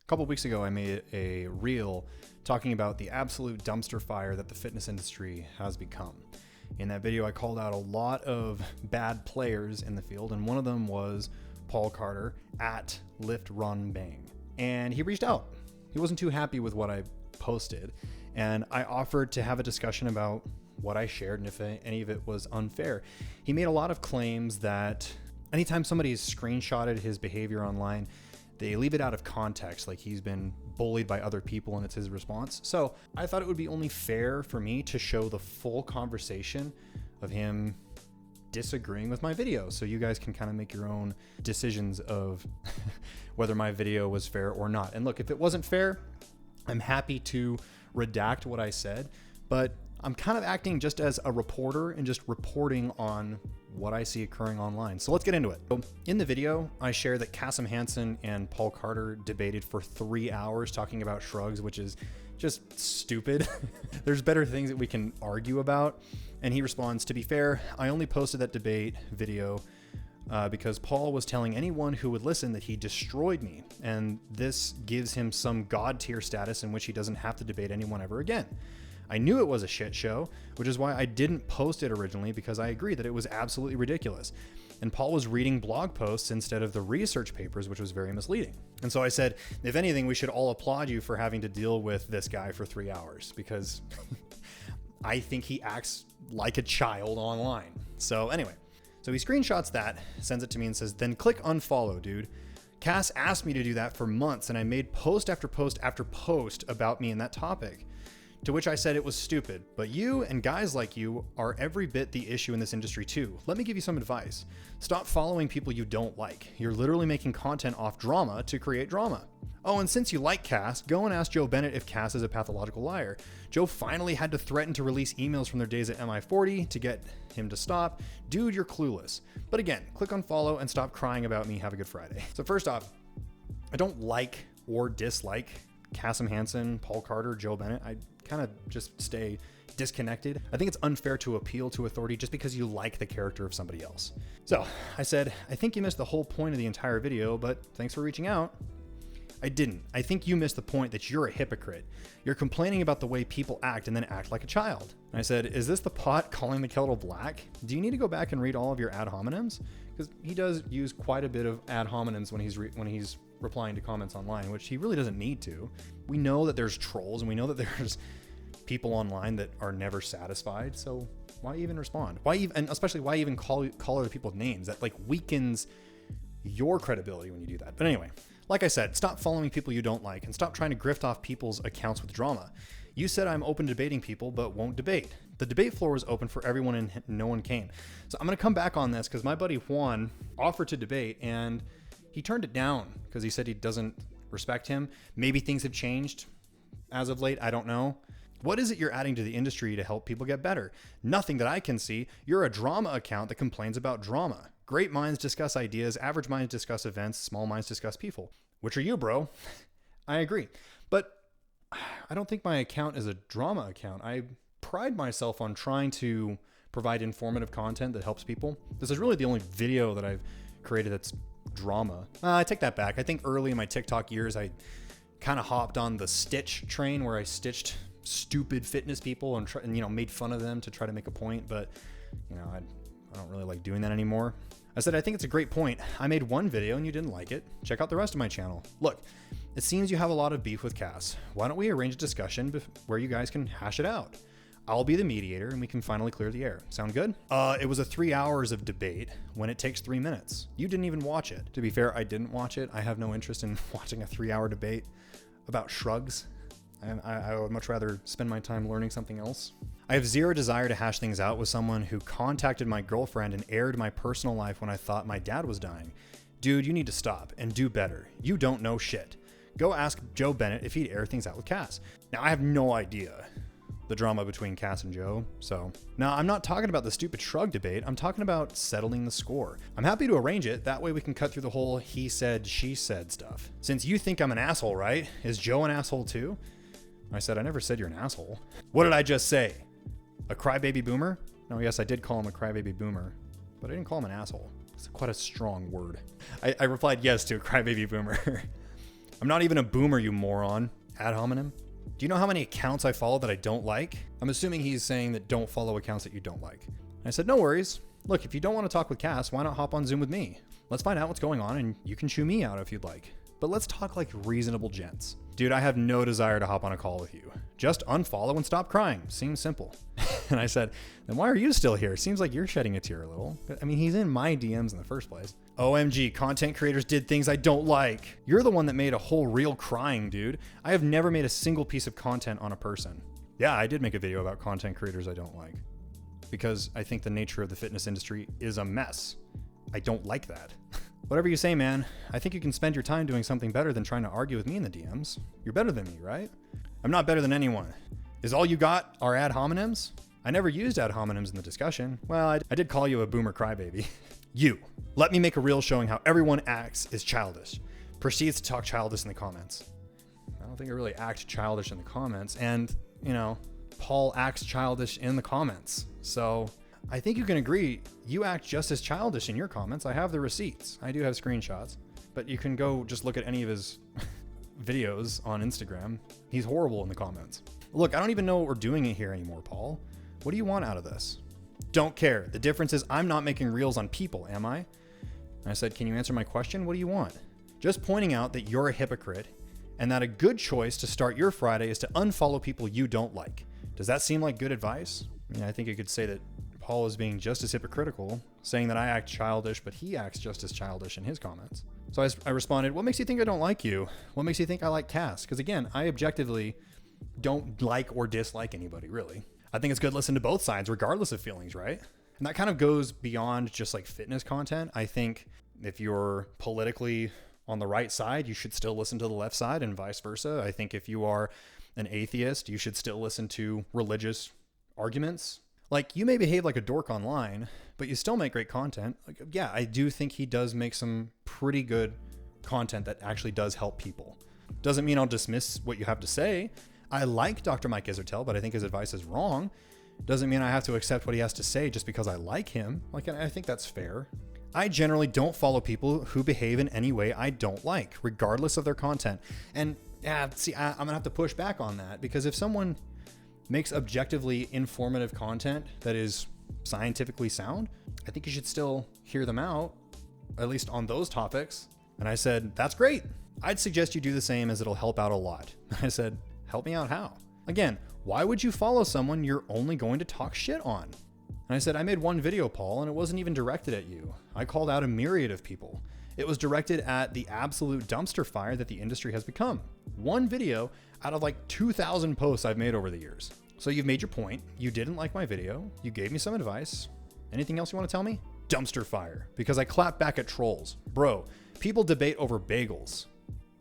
couple weeks ago, I made a reel talking about the absolute dumpster fire that the fitness industry has become. In that video, I called out a lot of bad players in the field, and one of them was Paul Carter at Lift Run Bang. And he reached out. He wasn't too happy with what I posted, and I offered to have a discussion about what I shared and if any of it was unfair. He made a lot of claims that anytime somebody has screenshotted his behavior online, they leave it out of context, like he's been bullied by other people and it's his response. So I thought it would be only fair for me to show the full conversation of him disagreeing with my video, so you guys can kind of make your own decisions of whether my video was fair or not. And look, if it wasn't fair, I'm happy to redact what I said, but I'm kind of acting just as a reporter and just reporting on what I see occurring online. So let's get into it. So in the video, I share that Kasim Hansen and Paul Carter debated for 3 hours talking about shrugs, which is just stupid. There's better things that we can argue about. And he responds, "To be fair, I only posted that debate video because Paul was telling anyone who would listen that he destroyed me. And this gives him some god tier status in which he doesn't have to debate anyone ever again. I knew it was a shit show, which is why I didn't post it originally, because I agree that it was absolutely ridiculous. And Paul was reading blog posts instead of the research papers, which was very misleading. And so I said, if anything, we should all applaud you for having to deal with this guy for 3 hours, because I think he acts like a child online." So anyway, so he screenshots that, sends it to me and says, "Then click unfollow, dude. Cass asked me to do that for months, and I made post after post after post about me and that topic. To which I said it was stupid, but you and guys like you are every bit the issue in this industry too. Let me give you some advice. Stop following people you don't like. You're literally making content off drama to create drama. Oh, and since you like Cass, go and ask Joe Bennett if Cass is a pathological liar. Joe finally had to threaten to release emails from their days at MI40 to get him to stop. Dude, you're clueless. But again, click unfollow and stop crying about me. Have a good Friday." So first off, I don't like or dislike Kasim Hansen, Paul Carter, Joe Bennett. I kind of just stay disconnected. I think it's unfair to appeal to authority just because you like the character of somebody else. So I said, "I think you missed the whole point of the entire video, but thanks for reaching out." I didn't. I think you missed the point that you're a hypocrite. You're complaining about the way people act and then act like a child. And I said, "Is this the pot calling the kettle black? Do you need to go back and read all of your ad hominems?" Because he does use quite a bit of ad hominems when he's replying to comments online, which he really doesn't need to. We know that there's trolls and we know that there's people online that are never satisfied. So why even respond? And especially why even call other people names? That like weakens your credibility when you do that. But anyway, like I said, stop following people you don't like and stop trying to grift off people's accounts with drama. You said I'm open to debating people, but won't debate. The debate floor was open for everyone and no one came. So I'm going to come back on this because my buddy Juan offered to debate and he turned it down because he said he doesn't respect him. Maybe things have changed as of late. I don't know. What is it you're adding to the industry to help people get better? Nothing that I can see. You're a drama account that complains about drama. Great minds discuss ideas. Average minds discuss events. Small minds discuss people. Which are you, bro? I agree. But I don't think my account is a drama account. I pride myself on trying to provide informative content that helps people. This is really the only video that I've created that's drama. I take that back. I think early in my TikTok years, I kind of hopped on the stitch train where I stitched stupid fitness people and made fun of them to try to make a point. But, I don't really like doing that anymore. I said, I think it's a great point. I made one video and you didn't like it. Check out the rest of my channel. Look, it seems you have a lot of beef with Cass. Why don't we arrange a discussion where you guys can hash it out? I'll be the mediator and we can finally clear the air. Sound good? It was a 3 hours of debate when it takes 3 minutes. You didn't even watch it. To be fair, I didn't watch it. I have no interest in watching a 3-hour debate about shrugs. And I would much rather spend my time learning something else. I have zero desire to hash things out with someone who contacted my girlfriend and aired my personal life when I thought my dad was dying. Dude, you need to stop and do better. You don't know shit. Go ask Joe Bennett if he'd air things out with Cass. Now, I have no idea the drama between Cass and Joe. So now I'm not talking about the stupid shrug debate. I'm talking about settling the score. I'm happy to arrange it. That way we can cut through the whole he said, she said stuff. Since you think I'm an asshole, right? Is Joe an asshole too? I said, I never said you're an asshole. What did I just say? A crybaby boomer? No, yes, I did call him a crybaby boomer, but I didn't call him an asshole. It's quite a strong word. I replied yes to a crybaby boomer. I'm not even a boomer, you moron. Ad hominem. Do you know how many accounts I follow that I don't like? I'm assuming he's saying that don't follow accounts that you don't like. I said, no worries. Look, if you don't want to talk with Cass, why not hop on Zoom with me? Let's find out what's going on and you can chew me out if you'd like. But let's talk like reasonable gents. Dude, I have no desire to hop on a call with you. Just unfollow and stop crying. Seems simple. And I said, then why are you still here? Seems like you're shedding a tear a little. I mean, he's in my DMs in the first place. OMG, content creators did things I don't like. You're the one that made a whole reel crying, dude. I have never made a single piece of content on a person. Yeah, I did make a video about content creators I don't like. Because I think the nature of the fitness industry is a mess. I don't like that. Whatever you say, man. I think you can spend your time doing something better than trying to argue with me in the DMs. You're better than me, right? I'm not better than anyone. Is all you got are ad hominems? I never used ad hominems in the discussion. Well, I did call you a boomer crybaby. You. Let me make a reel showing how everyone acts is childish. Proceeds to talk childish in the comments. I don't think I really act childish in the comments. And, you know, Paul acts childish in the comments. So I think you can agree you act just as childish in your comments. I have the receipts. I do have screenshots. But you can go just look at any of his videos on Instagram. He's horrible in the comments. Look, I don't even know what we're doing here anymore, Paul. What do you want out of this? Don't care. The difference is I'm not making reels on people, am I? And I said, can you answer my question? What do you want? Just pointing out that you're a hypocrite and that a good choice to start your Friday is to unfollow people you don't like. Does that seem like good advice? I mean, I think you could say that Paul is being just as hypocritical, saying that I act childish, but he acts just as childish in his comments. So I responded, what makes you think I don't like you? What makes you think I like Cass? Because again, I objectively don't like or dislike anybody, really. I think it's good to listen to both sides, regardless of feelings, right? And that kind of goes beyond just like fitness content. I think if you're politically on the right side, you should still listen to the left side and vice versa. I think if you are an atheist, you should still listen to religious arguments. Like, you may behave like a dork online, but you still make great content. Like, yeah, I do think he does make some pretty good content that actually does help people. Doesn't mean I'll dismiss what you have to say. I like Dr. Mike Isertel, but I think his advice is wrong. Doesn't mean I have to accept what he has to say just because I like him. Like, I think that's fair. I generally don't follow people who behave in any way I don't like, regardless of their content. And see, I'm gonna have to push back on that, because if someone makes objectively informative content that is scientifically sound, I think you should still hear them out, at least on those topics. And I said, that's great. I'd suggest you do the same, as it'll help out a lot. I said, help me out how? Again, why would you follow someone you're only going to talk shit on? And I said, I made one video, Paul, and it wasn't even directed at you. I called out a myriad of people. It was directed at the absolute dumpster fire that the industry has become. One video out of like 2,000 posts I've made over the years. So you've made your point. You didn't like my video. You gave me some advice. Anything else you want to tell me? Dumpster fire. Because I clap back at trolls. Bro, people debate over bagels.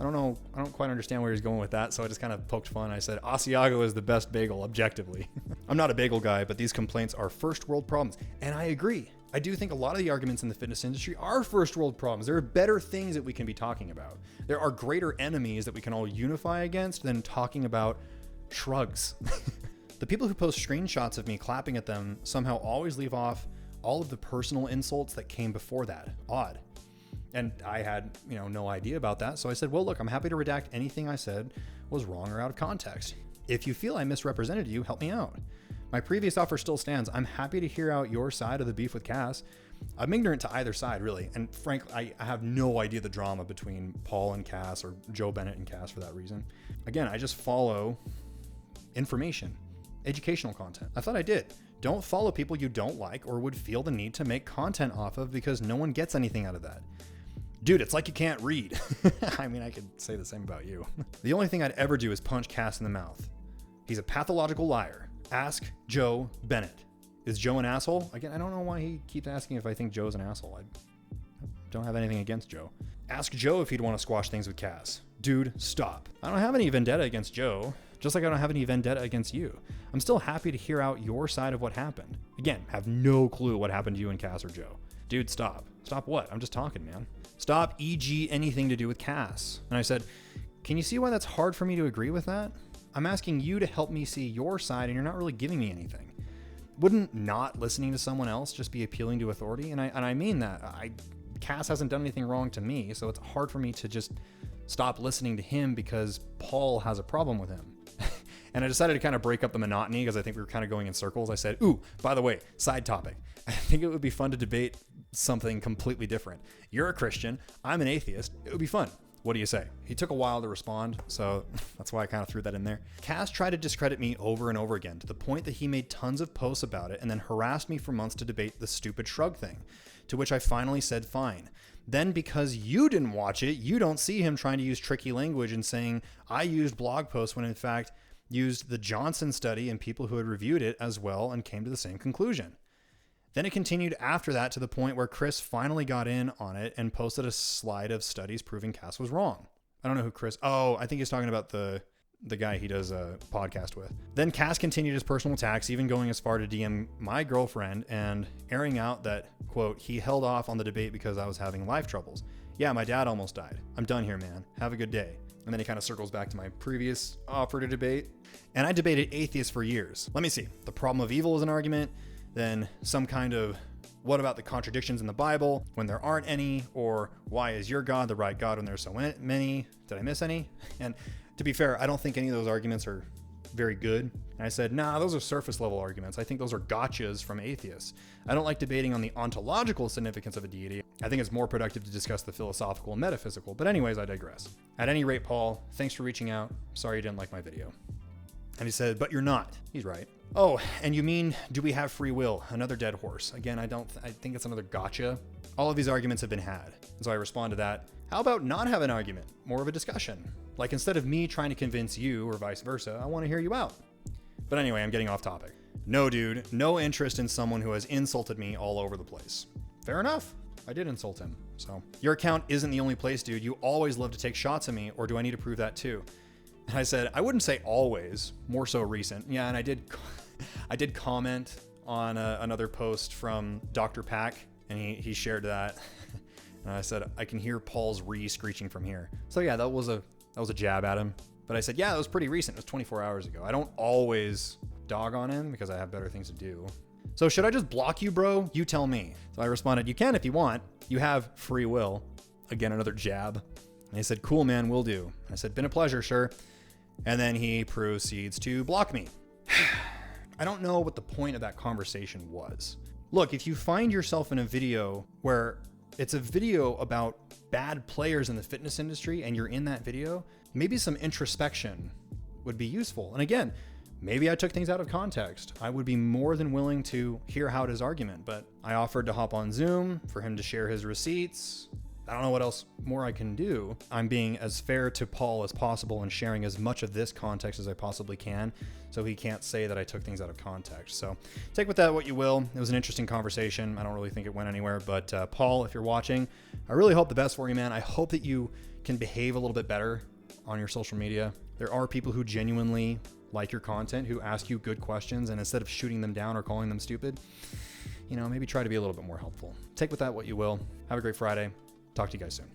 I don't quite understand where he's going with that, so I just kind of poked fun. I said, Asiago is the best bagel, objectively. I'm not a bagel guy, but these complaints are first world problems. And I agree. I do think a lot of the arguments in the fitness industry are first world problems. There are better things that we can be talking about. There are greater enemies that we can all unify against than talking about shrugs. The people who post screenshots of me clapping at them somehow always leave off all of the personal insults that came before that. Odd. And I had, no idea about that. So I said, well, look, I'm happy to redact anything I said was wrong or out of context. If you feel I misrepresented you, help me out. My previous offer still stands. I'm happy to hear out your side of the beef with Cass. I'm ignorant to either side, really. And frankly, I have no idea the drama between Paul and Cass, or Joe Bennett and Cass for that reason. Again, I just follow information, educational content. I thought I did. Don't follow people you don't like or would feel the need to make content off of, because no one gets anything out of that. Dude, it's like you can't read. I mean, I could say the same about you. The only thing I'd ever do is punch Cass in the mouth. He's a pathological liar. Ask Joe Bennett. Is Joe an asshole? Again, I don't know why he keeps asking if I think Joe's an asshole. I don't have anything against Joe. Ask Joe if he'd want to squash things with Cass. Dude, stop. I don't have any vendetta against Joe, just like I don't have any vendetta against you. I'm still happy to hear out your side of what happened. Again, have no clue what happened to you and Cass or Joe. Dude, stop. Stop what? I'm just talking, man. Stop, e.g. anything to do with Cass. And I said, can you see why that's hard for me to agree with that? I'm asking you to help me see your side, and you're not really giving me anything. Wouldn't not listening to someone else just be appealing to authority? And I mean that. Cass hasn't done anything wrong to me, so it's hard for me to just stop listening to him because Paul has a problem with him. And I decided to kind of break up the monotony because I think we were kind of going in circles. I said, ooh, by the way, side topic. I think it would be fun to debate something completely different. You're a Christian. I'm an atheist. It would be fun. What do you say? He took a while to respond, so that's why I kind of threw that in there. Cass tried to discredit me over and over again to the point that he made tons of posts about it and then harassed me for months to debate the stupid shrug thing, to which I finally said fine. Then because you didn't watch it, you don't see him trying to use tricky language and saying I used blog posts when in fact used the Johnson study and people who had reviewed it as well and came to the same conclusion. Then it continued after that to the point where Chris finally got in on it and posted a slide of studies proving Cass was wrong. I don't know who Chris... Oh, I think he's talking about the guy he does a podcast with. Then Cass continued his personal attacks, even going as far to DM my girlfriend and airing out that, quote, he held off on the debate because I was having life troubles. Yeah, my dad almost died. I'm done here, man. Have a good day. And then he kind of circles back to my previous offer to debate. And I debated atheists for years. Let me see. The problem of evil is an argument. Then some kind of, what about the contradictions in the Bible when there aren't any? Or why is your God the right God when there's so many? Did I miss any? And to be fair, I don't think any of those arguments are very good. And I said, nah, those are surface level arguments. I think those are gotchas from atheists. I don't like debating on the ontological significance of a deity. I think it's more productive to discuss the philosophical and metaphysical. But anyways, I digress. At any rate, Paul, thanks for reaching out. Sorry you didn't like my video. And he said, but you're not. He's right. Oh, and you mean, do we have free will? Another dead horse. Again, I think it's another gotcha. All of these arguments have been had. And so I respond to that. How about not have an argument? More of a discussion. Like instead of me trying to convince you or vice versa, I want to hear you out. But anyway, I'm getting off topic. No, dude, no interest in someone who has insulted me all over the place. Fair enough. I did insult him. So your account isn't the only place, dude. You always love to take shots at me, or do I need to prove that too? And I said, I wouldn't say always, more so recent. Yeah, and I did comment on another post from Dr. Pack, and he shared that. And I said, I can hear Paul's screeching from here. So yeah, that was a jab at him. But I said, yeah, that was pretty recent. It was 24 hours ago. I don't always dog on him because I have better things to do. So should I just block you, bro? You tell me. So I responded, you can if you want. You have free will. Again, another jab. And he said, cool, man, will do. I said, been a pleasure, sure. And then he proceeds to block me. I don't know what the point of that conversation was. Look, if you find yourself in a video where it's a video about bad players in the fitness industry and you're in that video, maybe some introspection would be useful. And again, maybe I took things out of context. I would be more than willing to hear out his argument, but I offered to hop on Zoom for him to share his receipts. I don't know what else more I can do. I'm being as fair to Paul as possible and sharing as much of this context as I possibly can, so he can't say that I took things out of context. So take with that what you will. It was an interesting conversation. I don't really think it went anywhere, but Paul, if you're watching, I really hope the best for you, man. I hope that you can behave a little bit better on your social media. There are people who genuinely like your content, who ask you good questions, and instead of shooting them down or calling them stupid, maybe try to be a little bit more helpful. Take with that what you will. Have a great Friday. Talk to you guys soon.